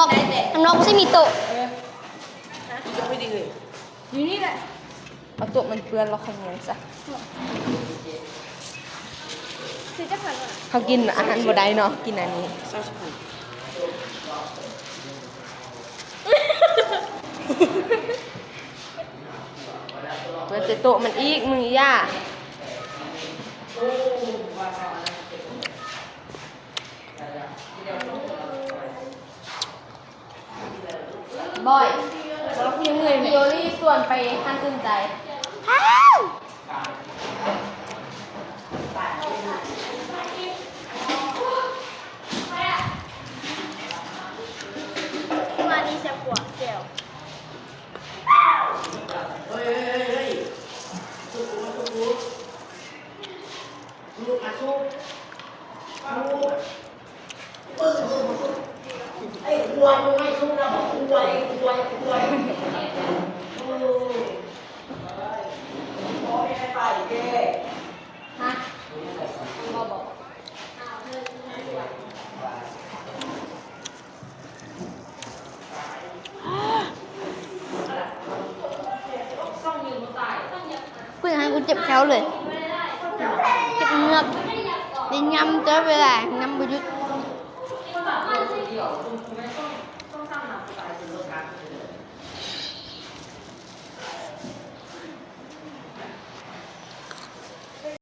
อกน้ำนอกไม่ใช่มีโต๊ะ ยังไม่ดีเลย อยู่นี่แหละ เอาตัวมันเปื้อนแล้วขโมยซะ คือจะผ่านอ่ะ เขากินอาหารบ่ได้เนาะกินอันนี้เปิดแต่โต๊ะมันอีกมึงย่าบอยเราเพียงเลยโยลี่ส่วนไปทางอื่นใจมานี่จะปวดแก้วกูอยากให้กูเจ็บแขวเลยเจ็บเงือกได้ยำเจอเวลายำประยุทธ์